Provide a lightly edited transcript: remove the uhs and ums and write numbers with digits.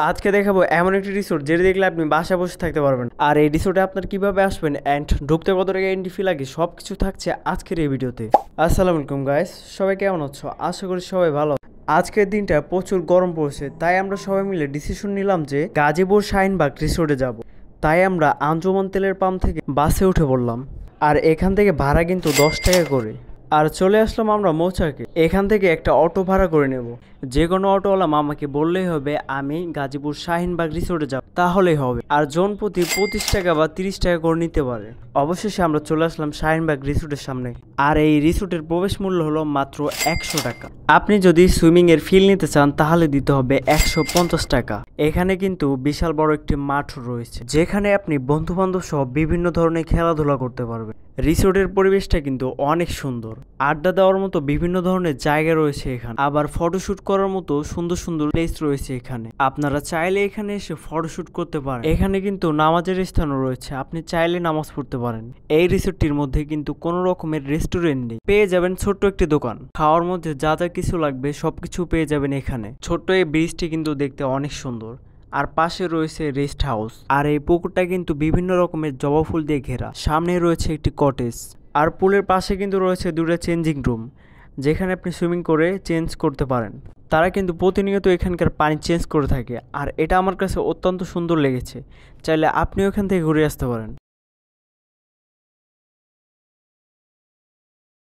আজকে দেখাবো এমন একটি রিসোর্ট যেটা দেখলে আপনি বাসায় বসে থাকতে পারবেন। আর এই রিসোর্টে আপনার কিভাবে আসবেন অ্যান্ড ঢুকতে কত টাকা এন্ট্রি ফি লাগে সবকিছু থাকছে আজকের এই ভিডিওতে। আসসালামু আলাইকুম গাইস, সবাই কেমন আছো? আশা করি সবাই ভালো। আজকের দিনটা প্রচুর গরম পড়ছে, তাই আমরা সবাই মিলে ডিসিশন নিলাম যে গাজীপুর শাহিনবাগ রিসোর্টে যাব। তাই আমরা আঞ্জুমান তেলের পাম্প থেকে বাসে উঠে পড়লাম। আর এখান থেকে ভাড়া কিন্তু 10 টাকা করে। আর চলে আসলাম আমরা মৌচাকে। এখান থেকে একটা অটো ভাড়া করে নেব। যে কোনো অটোওয়ালা মামাকে বললেই হবে আমি গাজীপুর শাহিনবাগ রিসোর্টে যাব, তাহলেই হবে। আর জন প্রতি 25 টাকা বা 30 টাকা করে নিতে পারে। অবশেষে আমরা চলে আসলাম শাহিনবাগ রিসোর্টের সামনে। আর এই রিসোর্টের প্রবেশ মূল্য হলো মাত্র 100 টাকা। আপনি যদি সুইমিং এর ফিল নিতে চান তাহলে দিতে হবে 150 টাকা। এখানে কিন্তু বিশাল বড় একটি মাঠ রয়েছে, যেখানে আপনি বন্ধু বান্ধব সহ বিভিন্ন ধরনের খেলাধুলা করতে পারবেন। রিসোর্টের পরিবেশটা কিন্তু অনেক সুন্দর। আড্ডা দেওয়ার মতো বিভিন্ন ধরনের জায়গা রয়েছে এখানে, আবার ফটোশুট করার মতো সুন্দর সুন্দর প্লেস রয়েছে এখানে। আপনারা চাইলে এখানে এসে ফটোশুট করতে পারেন। এখানে কিন্তু নামাজের স্থানও রয়েছে, আপনি চাইলে নামাজ পড়তে পারেন। এই রিসোর্টটির মধ্যে কিন্তু কোনো রকমের রেস্টুরেন্ট নেই। পেয়ে যাবেন ছোট্ট একটি দোকান, খাওয়ার মধ্যে যা যা কিছু লাগবে সবকিছু পেয়ে যাবেন এখানে। ছোট্ট এই ব্রিজটি কিন্তু দেখতে অনেক সুন্দর। আর পাশে রয়েছে রেস্ট হাউস। আর এই পুকুরটা কিন্তু বিভিন্ন রকমের জবা ফুল দিয়ে ঘেরা। সামনে রয়েছে একটি কটেজ। আর পুলের পাশে কিন্তু রয়েছে দুটো চেঞ্জিং রুম, যেখানে আপনি সুইমিং করে চেঞ্জ করতে পারেন। তারা কিন্তু প্রতিনিয়ত এখানকার পানি চেঞ্জ করে থাকে। আর এটা আমার কাছে অত্যন্ত সুন্দর লেগেছে, চাইলে আপনিও এখান থেকে ঘুরে আসতে পারেন।